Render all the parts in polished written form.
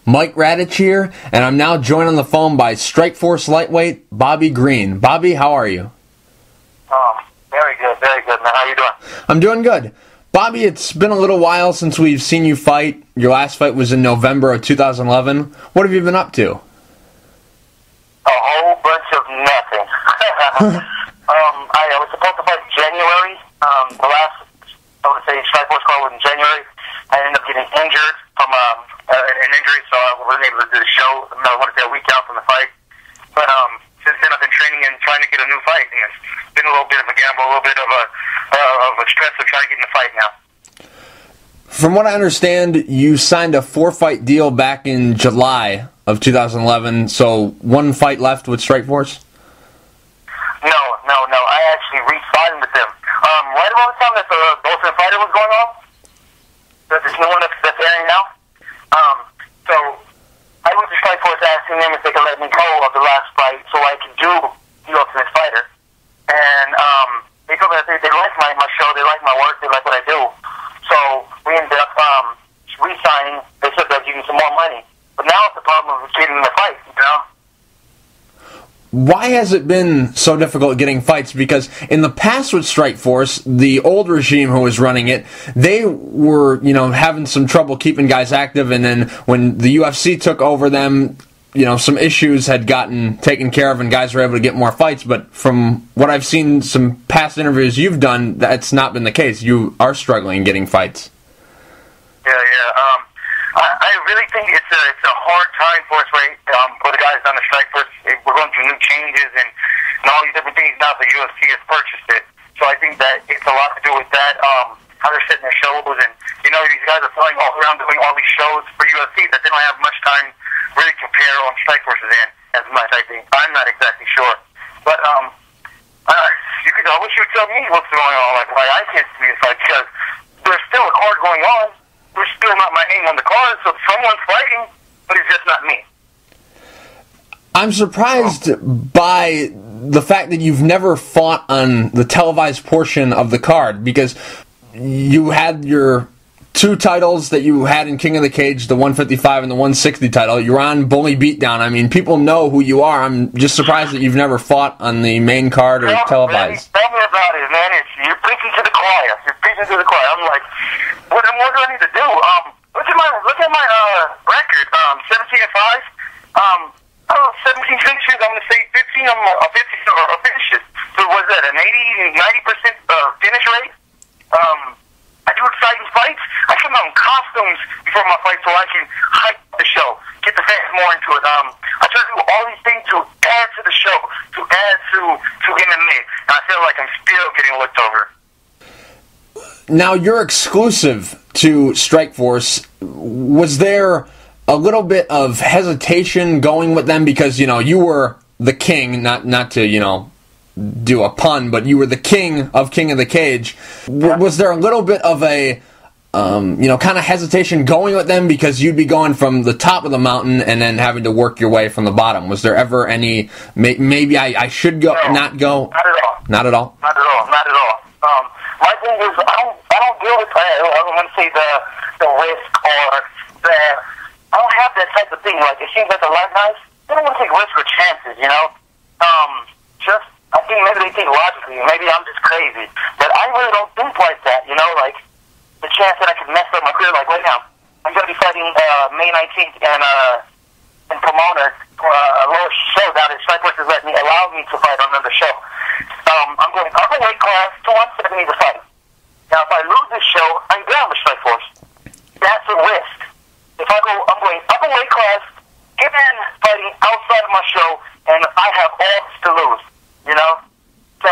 Mike Radich here, and I'm now joined on the phone by Strikeforce Lightweight Bobby Green. Bobby, how are you? Very good, man. How you doing? I'm doing good. Bobby, it's been a little while since we've seen you fight. Your last fight was in November of 2011. What have you been up to? A whole bunch of nothing. I was supposed to fight in January. The last, I would say, Strikeforce call was in January. I ended up getting injured from an injury, so I wasn't able to do the show. I wanted to stay a week out from the fight. But since then, I've been training and trying to get a new fight. And it's been a little bit of a gamble, a little bit of a stress of trying to get in the fight now. From what I understand, you signed a 4-fight deal back in July of 2011, so one fight left with Strikeforce? No. I actually re-signed with them. Right around the time that the Ultimate Fighter was going on, there's this new one that's airing now. So I went to Strikeforce asking them if they could let me go of the last fight so I could do the Ultimate Fighter. And they told me that they like my show, they like my work, they like what I do. So we ended up re-signing. They said they'd give me some more money. But now it's the problem of getting in the fight, you know? Why has it been so difficult getting fights? Because in the past with Strikeforce, the old regime who was running it, they were, having some trouble keeping guys active, and then when the UFC took over them, some issues had gotten taken care of and guys were able to get more fights. But from what I've seen, some past interviews you've done, that's not been the case. You are struggling getting fights. Yeah. I really think it's a hard time for us, right? For the guys on the Strikeforce, we're going through new changes and all these different things now. The UFC has purchased it, so I think that it's a lot to do with that. How they're setting their shows, and these guys are flying all around doing all these shows for UFC that they don't have much time really to compare on Strikeforce's end as much. I think I'm not exactly sure, but I wish you would tell me what's going on. Like why I can't see this fight, because there's still a card going on. There's still not my name on the card, so someone's fighting, but it's just not me. I'm surprised by the fact that you've never fought on the televised portion of the card, because you had your 2 titles that you had in King of the Cage, the 155 and the 160 title. You're on Bully Beatdown. I mean, people know who you are. I'm just surprised that you've never fought on the main card or televised. Tell me about it, man. You're preaching to the choir. I'm like, what do I need to do? Look at my record. 17-5. 17 finishes. I'm gonna say 15. I'm 50 finishes. So was that an 90% finish rate? I do exciting fights. I come out in costumes before my fight so I can hype the show, get the fans more into it. I try to do all these things to add to the show, to add to MMA, and I feel like I'm still getting looked over. Now, you're exclusive to Strikeforce. Was there a little bit of hesitation going with them because, you were the king, not to, do a pun, but you were the king of the Cage. Was there a little bit of a, kind of hesitation going with them because you'd be going from the top of the mountain and then having to work your way from the bottom? Was there ever any, maybe I should go, No, not go? Not at all. Not at all? Not at all. My thing is, I don't deal with, I don't want to say the risk or I don't have that type of thing. Like, it seems like a lot of guys, they don't want to take risks or chances, I think maybe they think logically, maybe I'm just crazy, but I really don't think like that, like, the chance that I could mess up my career, like right now, I'm going to be fighting May 19th in Pomona for a lower show down at Strikeforce has allowed me to fight on another show. I'm going up a weight class to 170 to fight. Now, if I lose this show, I'm down with Strikeforce. That's a risk. I'm going up a weight class, get in fighting outside of my show, and I have all to lose. So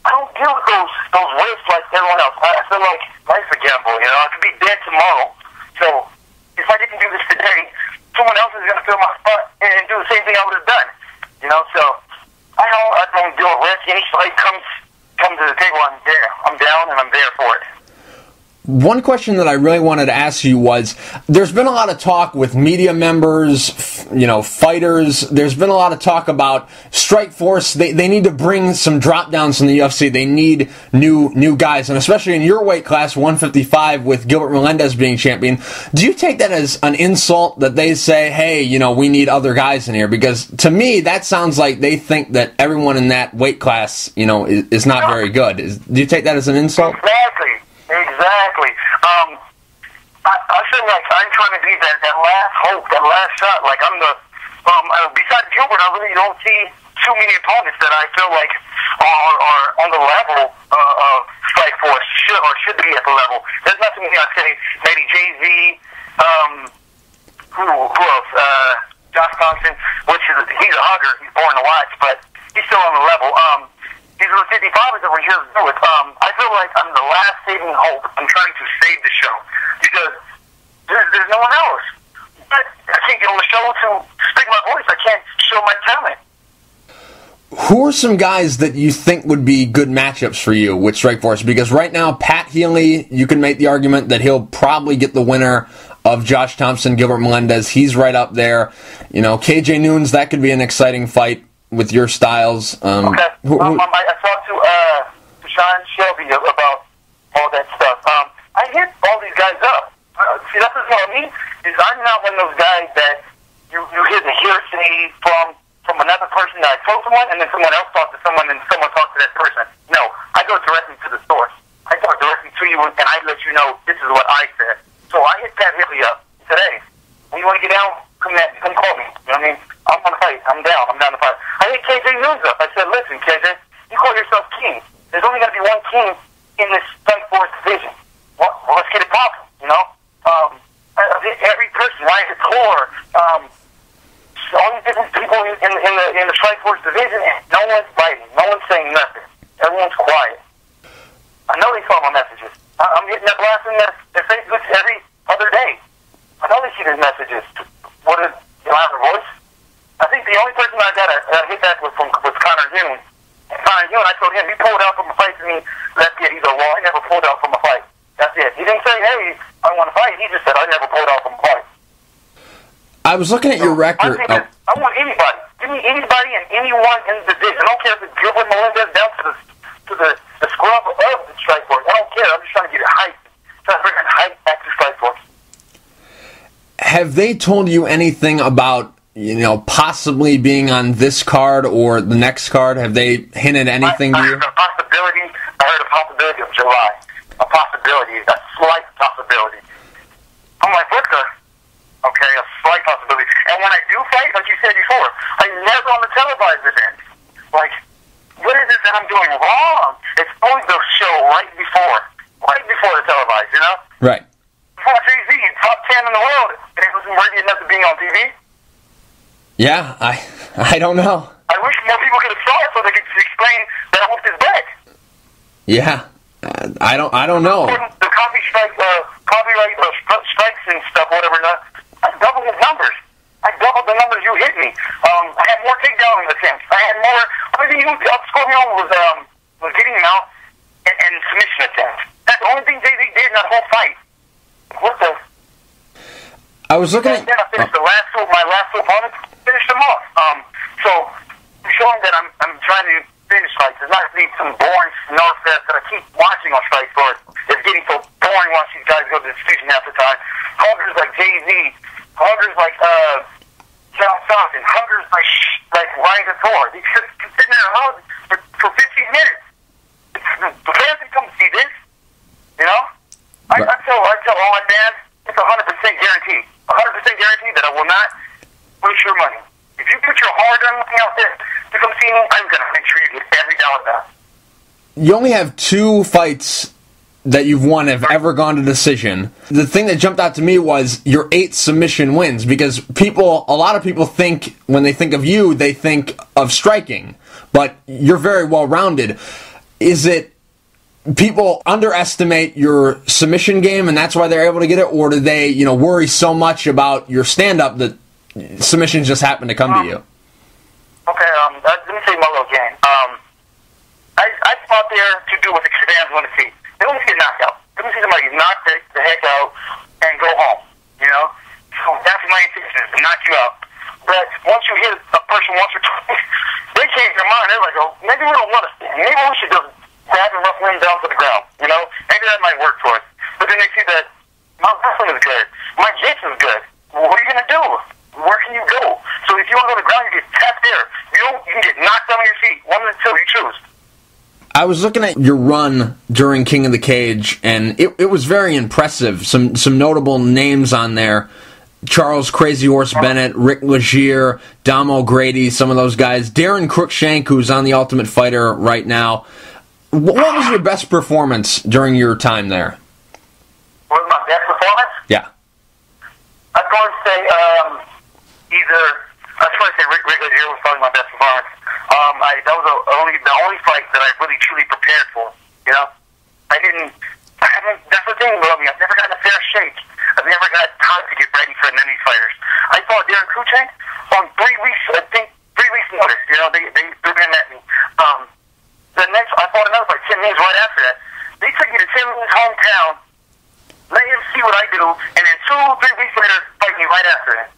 I don't deal with those risks like everyone else. I feel like life's a gamble. I could be dead tomorrow. So if I didn't do this today, someone else is going to fill my spot and do the same thing I would have done. So I don't deal with risk. Any fight comes to the table, I'm there. I'm down and I'm there for it. One question that I really wanted to ask you was, there's been a lot of talk with media members, fighters. There's been a lot of talk about Strikeforce. They need to bring some drop downs in the UFC. They need new guys, and especially in your weight class, 155, with Gilbert Melendez being champion. Do you take that as an insult that they say, hey, we need other guys in here? Because to me, that sounds like they think that everyone in that weight class, is not very good. Do you take that as an insult? Exactly. I feel like I'm trying to be that last hope, that last shot. Like I'm the, besides Gilbert, I really don't see too many opponents that I feel like are on the level of Strikeforce, should be at the level. There's not too many. I'd say maybe Jay-Z, who else? Josh Thompson, he's a hugger. He's born to watch, but he's still on the level. These little 55ers that we're here to do it. I feel like I'm the last saving hope. I'm trying to save the show because there's no one else. But I can't get on the show to speak my voice. I can't show my talent. Who are some guys that you think would be good matchups for you with Strikeforce? Because right now, Pat Healy, you can make the argument that he'll probably get the winner of Josh Thompson, Gilbert Melendez. He's right up there. KJ Noons, that could be an exciting fight with your styles. Okay. I talked to Sean Shelby about all that stuff. I hit all these guys up. See, that's what I mean. Is I'm not one of those guys that you hear the hearsay from another person that I told someone, and then someone else talked to someone, and someone talked to that person. No, I go directly to the source. I talk directly to you, and I let you know this is what I said. So I hit Pat Healy up today. When you want to get down, come call me. You know what I mean? I'm on the fight. I'm down. I'm down to fight. I hit KJ Noons up. I said, listen, KJ, you call yourself king. There's only going to be one king in this Strikeforce division. Well, let's get it popping, every person, Ryan Couture, all these different people in the Strikeforce division, and no one's fighting. No one's saying nothing. Everyone's quiet. I know they saw my messages. I'm hitting that blast in their Facebook every other day. I know they see these messages. What is, I have a voice? I think the only person I got a hit back was Connor Hume. And Connor Hume, I told him, he pulled out from a fight to me. That's it. He's a law. He never pulled out from a fight. That's it. He didn't say, hey, I want to fight. He just said, I never pulled out from a fight. I was looking at your record. I want anybody. Give me anybody and anyone in the division. I don't care if it's Gilbert Melendez down to the scrub of the Strikeforce. I don't care. I'm just trying to get it hyped. Trying to bring it hype back to Strikeforce. Have they told you anything about, possibly being on this card or the next card? Have they hinted anything to you? I heard a possibility of July. A possibility. A slight possibility. I'm like, what's okay, a slight possibility. And when I do fight, like you said before, I'm never on the televised event. Like, what is it that I'm doing wrong? It's always the show right before the televised, Right. Before Jay-Z, top 10 in the world, and it wasn't worthy enough of being on TV. Yeah, I don't know. I wish more people could have saw it so they could explain that I whooped his back. Yeah, I don't know. The copyright strikes and stuff, whatever. I doubled his numbers. I doubled the numbers you hit me. I had more takedown attempts. I had more. Only thing you outscored me on was getting him out and submission attempts. That's the only thing Jay-Z did in that whole fight. What the? I was looking at. Then I finished my last two opponents. Finished them off. So showing that I'm trying to finish fights. It's not be some boring snarf fest that I keep watching on Strikeforce. It's getting so boring watching these guys go to the decision half the time. Huggers like Jay-Z. Huggers like Josh Thompson. Huggers like Ryan Couture. They just sit there and hug for 15 minutes. The fans can come see this. I tell all my fans, it's 100% guaranteed. 100% guaranteed that I will not waste your money. If you put your hard-earned money out there to come see me, I'm going to make sure you get every dollar back. You only have 2 fights that you've won have ever gone to decision. The thing that jumped out to me was your 8 submission wins, because a lot of people think, when they think of you, they think of striking, but you're very well-rounded. Is it people underestimate your submission game and that's why they're able to get it, or do they, worry so much about your stand-up that submissions just happen to come to you? Okay, let me tell you my little game. I fought there to do what the fans want to see. They want to see a knockout. Let me see somebody knock the heck out and go home, you know? So that's my intention, is to knock you out. But once you hit a person once or twice, they change their mind. They're like, oh, maybe we don't want to stand. Maybe we should just grab and rough him down to the ground, you know? Maybe that might work for us. But then they see that my wrestling is good. My jiu is good. Well, what are you going to do? Where can you go? So if you want to go to the ground, you get tapped there. You can get knocked down on your feet. One of the two, you choose. I was looking at your run during King of the Cage, and it was very impressive. Some notable names on there. Charles Crazy Horse Bennett, Rick Legier, Dom O'Grady, some of those guys. Darren Cruikshank, who's on The Ultimate Fighter right now. What was your best performance during your time there? What was my best performance? Yeah. I'd probably say Rick Legier was probably my best performance. That was the only fight that I really truly prepared for. You know, that's the thing about me. I've never gotten a fair shake. I've never got time to get ready for any of these fighters. I fought Darren Cruikshank on 3 weeks. I think 3 weeks notice. You know, they threw him at me. The next, I fought another fight 10 days right after that. They took me to Tim Lee's hometown, let him see what I do, and then 2-3 weeks later, fight me right after that.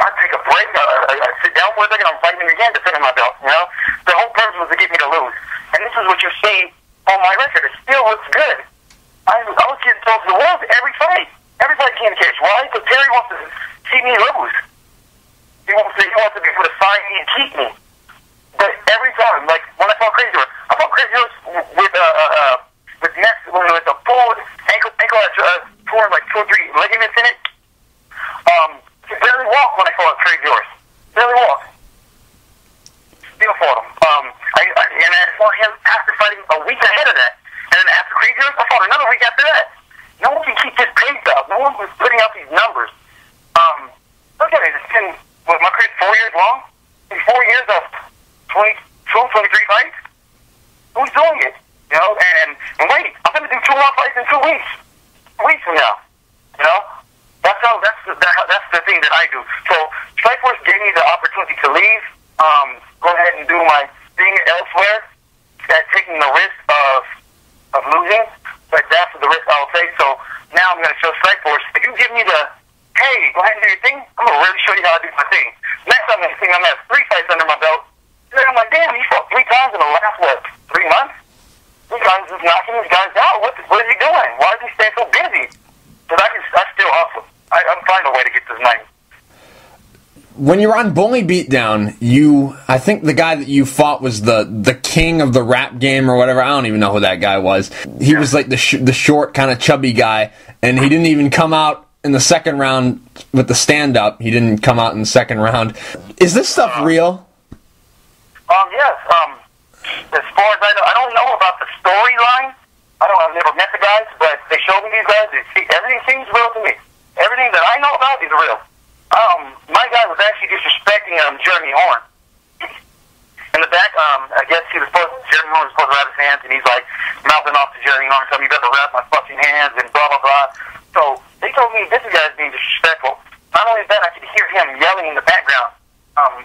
I take a break, I sit down for a second, I'm fighting again, defending my belt, you know? The whole purpose was to get me to lose. And this is what you see on my record. It still looks good. I was getting told to lose every fight. Every fight King of the Cage. Why? Because Terry wants to see me lose. He wants to be able to sign me and keep me. But every time, like when I fought Crazy Horse, with a pulled ankle torn like 2 or 3 ligaments in it. He barely walked when I fought Crazy Horse. Barely walked. Still fought him. And I fought him after fighting a week ahead of that. And then after Crazy Horse, I fought another week after that. No one can keep this pace up. No one was putting out these numbers. Look at it. It's been, my career 4 years long? In 4 years of 23 fights? Who's doing it? You know, and wait, I'm going to do 2 more fights in 2 weeks. 2 weeks from now. You know? That's the thing that I do. So, Strikeforce gave me the opportunity to leave, go ahead and do my thing elsewhere, taking the risk of losing, but that's the risk I'll take. So, now I'm going to show Strikeforce, if you give me the, hey, go ahead and do your thing, I'm going to really show you how to do my thing. Next time I'm going to have 3 fights under my belt. And I'm like, damn, he fought 3 times in the last, 3 months? This guy's just knocking these guys out. What is he doing? Why does he stay so busy? Because I still hustle. I'm finding a way to get this money. When you're on Bully Beatdown, I think the guy that you fought was the king of the rap game or whatever. I don't even know who that guy was. He was like the short, kind of chubby guy, and he didn't even come out in the second round with the stand-up. He didn't come out in the second round. Is this stuff real? Yes. As far as I don't know about the storyline. I've never met the guys, but they showed me these guys. Everything seems real to me. Everything that I know about is real. My guy was actually disrespecting Jeremy Horn. In the back, I guess Jeremy Horn was supposed to wrap his hands, and he's like mouthing off to Jeremy Horn, telling me you better wrap my fucking hands, and blah, blah, blah. So they told me this guy's being disrespectful. Not only that, I could hear him yelling in the background.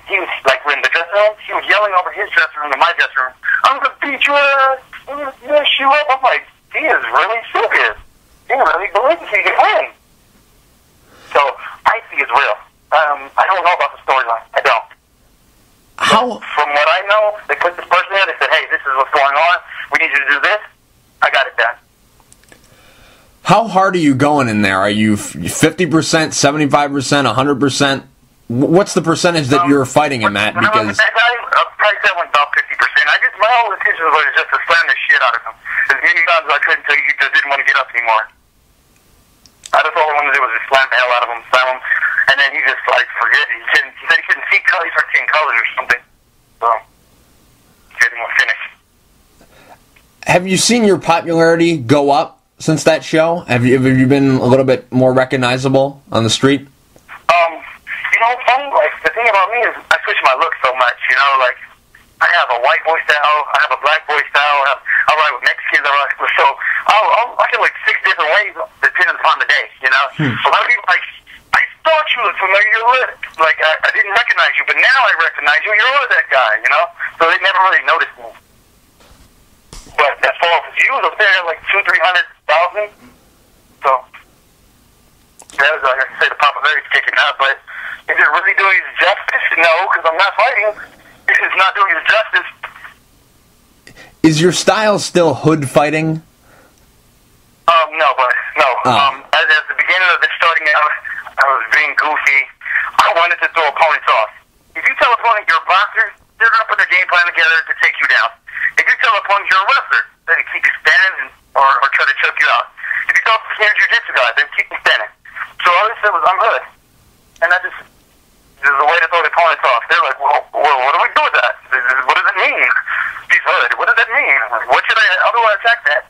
He was, like, in the dressing room, he was yelling over his dressing room to my dressing room. I'm going to beat you up. I'm going to mess you up. I'm like, he is really serious. He really believes he can win. So, I think it's real. I don't know about the storyline. I don't. From what I know, they put this person there, they said, hey, this is what's going on. We need you to do this. I got it done. How hard are you going in there? Are you 50%, 75%, 100%? What's the percentage that you're fighting him at? Because that guy, I'll probably say about 50%. My whole intention was just to slam the shit out of him. As many times as I couldn't, he just didn't want to get up anymore. I just all I wanted to do was just slam the hell out of him, slam him, and then he just forget it. He said he couldn't see colors, he started seeing colors or something. So he didn't want to finish. Have you seen your popularity go up since that show? Have you been a little bit more recognizable on the street? You know, funny, the thing about me is I switch my look so much, you know, I have a white boy style, I have a black boy style, I ride with Mexicans, so I can look 6 different ways depending upon the day, you know? A lot of people I thought you looked familiar, I didn't recognize you, but now I recognize you, you're that guy, you know? So they never really noticed me. But as far as views, up there, 200,000-300,000, So, that was, like I say, the popularity's kicking out, but is it really doing his justice? No, because I'm not fighting. It's not doing his justice. Is your style still hood fighting? No, but no. At the beginning of this starting out, I was being goofy. I wanted to throw opponents off. If you tell an opponent you're a boxer, they're going to put their game plan together to take you down. If you tell an opponent you're a wrestler, then keep you standing or try to choke you out. If you tell a jiu-jitsu guy, then keep you standing. So all I said was, I'm hood. And that just is a way to throw the opponents off. They're like, well, what do we do with that? What does it mean? He's hood. What does that mean? What should how do I attack that?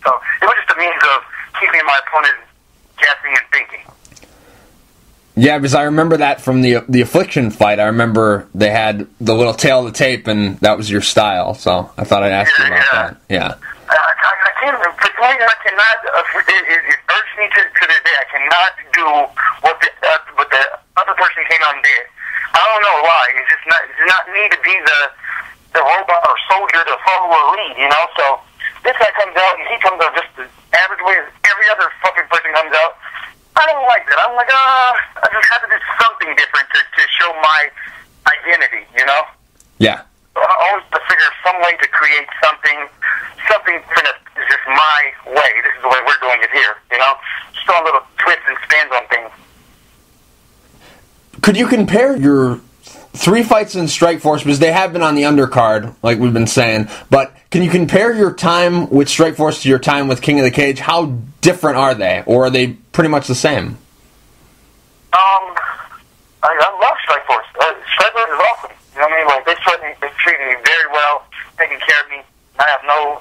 So it was just a means of keeping my opponent guessing and thinking. Yeah, because I remember that from the Affliction fight. I remember they had the little tail of the tape, and that was your style. So I thought I'd ask you about that. Yeah. I can't. For some reason, I cannot. It urged me to this day. I cannot do what the other person came out and did. I don't know why. It's just not. It's not me to be the robot or soldier to follow a lead. You know. So this guy comes out and he comes out just the average way every other fucking person comes out. I don't like that. I'm like, I just have to do something different to show my identity, you know? Yeah. So I always have to figure some way to create something that is just my way. This is the way we're doing it here, you know? Just throwing little twists and spins on things. Could you compare your 3 fights in Strikeforce, because they have been on the undercard, like we've been saying, but can you compare your time with Strikeforce to your time with King of the Cage? How different are they, or are they pretty much the same? I love Strikeforce. Strikeforce is awesome. You know what I mean? Like, they treat me very well, taking care of me. I have no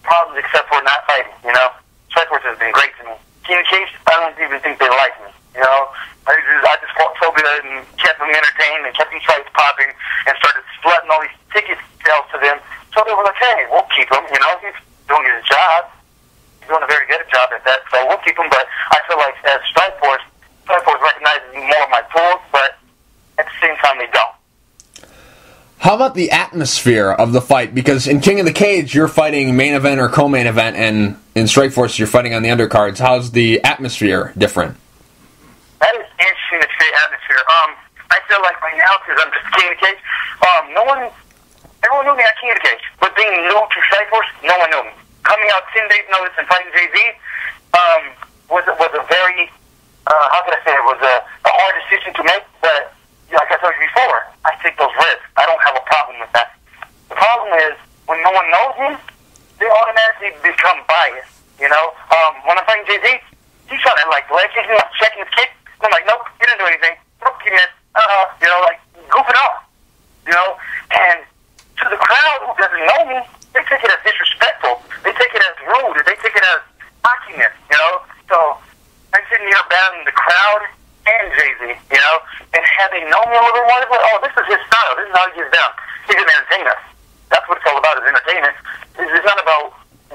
problems except for not fighting, you know? Strikeforce has been great to me. King of the Cage, I don't even think they like me, you know? I just fought so good and kept them entertained and kept these fights popping and started flooding all these ticket sales to them. So they were like, hey, we'll keep him, you know? He's doing his job. He's doing a very good job at that, so we'll keep him. But I feel like as Strikeforce recognizes more of my tools, but at the same time they don't. How about the atmosphere of the fight? Because in King of the Cage, you're fighting main event or co-main event, and in Strikeforce, you're fighting on the undercards. How's the atmosphere different? That is interesting to say, atmosphere. I feel like right now, because I'm just King of the Cage, everyone knew me at King of the Cage. But being new to Strikeforce, no one knew me. Coming out 10 days notice and fighting Jay-Z was a very, how can I say, it was a hard decision to make, but like I told you before, I take those risks. I don't have a problem with that. The problem is, when no one knows me, they automatically become biased, you know? When I'm fighting Jay-Z, he shot at, like, leg kicking, checking his kick. I'm like, nope, he didn't do anything. Nope, he missed. You know, like, goofing off. You know? And to the crowd who doesn't know me, they take it as disrespectful. They take it as rude. They take it as cockiness, you know? So, I'm sitting here battling the crowd and Jay-Z, you know? And had they known me a little bit more, they'd be like, oh, this is his style. This is how he gets down. He's going to entertain us. That's what it's all about, is entertainment. It's not about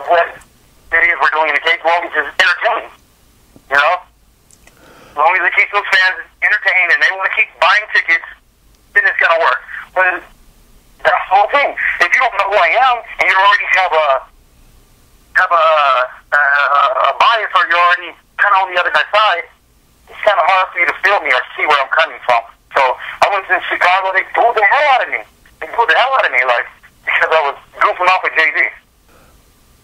what it is we're doing in the cage. Well, it's just entertaining, you know? As long as it keeps those fans entertained and they want to keep buying tickets, then it's going to work. But the whole thing, if you don't know who I am and you already have a bias or you're already kind of on the other guy's side, it's kind of hard for you to feel me or see where I'm coming from. So I was in Chicago, they booed the hell out of me. Like, because I was goofing off with Jay-Z.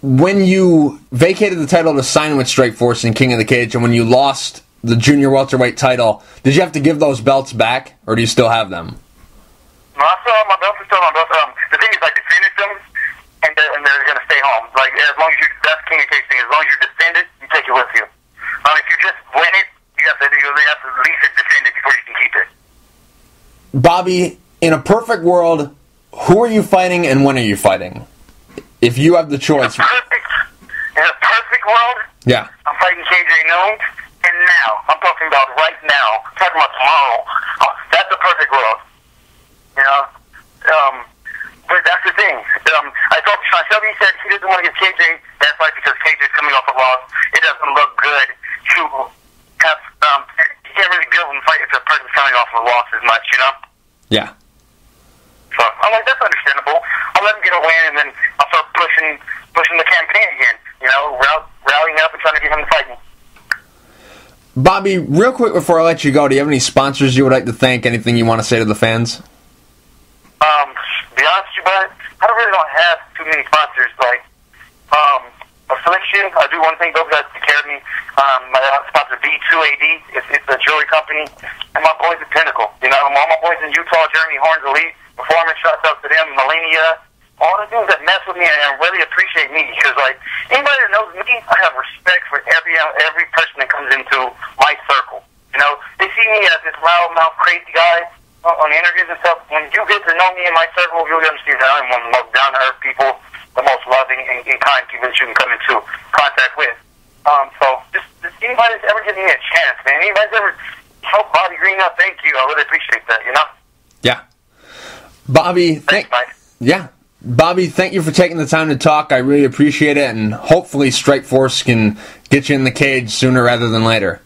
When you vacated the title to sign with Strikeforce in King of the Cage, and when you lost the junior welterweight title, did you have to give those belts back, or do you still have them? No, I still have my belts. The thing is, I defended them, and they're going to stay home. Like, as long as that's King of the Cage thing, as long as you defend it, you take it with you. If you just win it, you have to at least defend it before you can keep it. Bobby, in a perfect world, who are you fighting and when are you fighting? If you have the choice. In a perfect world, yeah, I'm fighting KJ Noon, and now. I'm talking about right now. I'm talking about tomorrow. That's a perfect world. You know? But that's the thing. I talked to Sean Shelby, he said he doesn't want to give KJ that fight because KJ's coming off a loss. It doesn't look good to have, you can't really build and fight if a person's coming off a loss as much, you know? Yeah. So I'm like, that's understandable. I'll let him get a win, and then I'll start pushing the campaign again. You know, route rallying up and trying to get him to fight me. Bobby, real quick before I let you go, do you have any sponsors you would like to thank? Anything you want to say to the fans? To be honest with you, bud, I don't have too many sponsors. Like, Affliction, I do one thing, those guys take care of me. My sponsor, B2AD, it's a jewelry company. And my boys at Pinnacle. You know, all my boys in Utah, Jeremy Horns Elite, Performance, shouts out to them, Melania, all the dudes that mess with me and really appreciate me. Because, like, anybody that knows me, I have respect for every person that comes into my circle. You know, they see me as this loudmouth, crazy guy on the interviews and stuff. When you get to know me in my circle, you'll understand that I'm one of the most down-to-earth people, the most loving and kind people that you can come into contact with. So just anybody that's ever given me a chance, man. Anybody that's ever helped Bobby Green out, thank you. I really appreciate that, you know? Yeah. Bobby, thanks, Mike. Yeah. Bobby, thank you for taking the time to talk. I really appreciate it, and hopefully Strikeforce can get you in the cage sooner rather than later.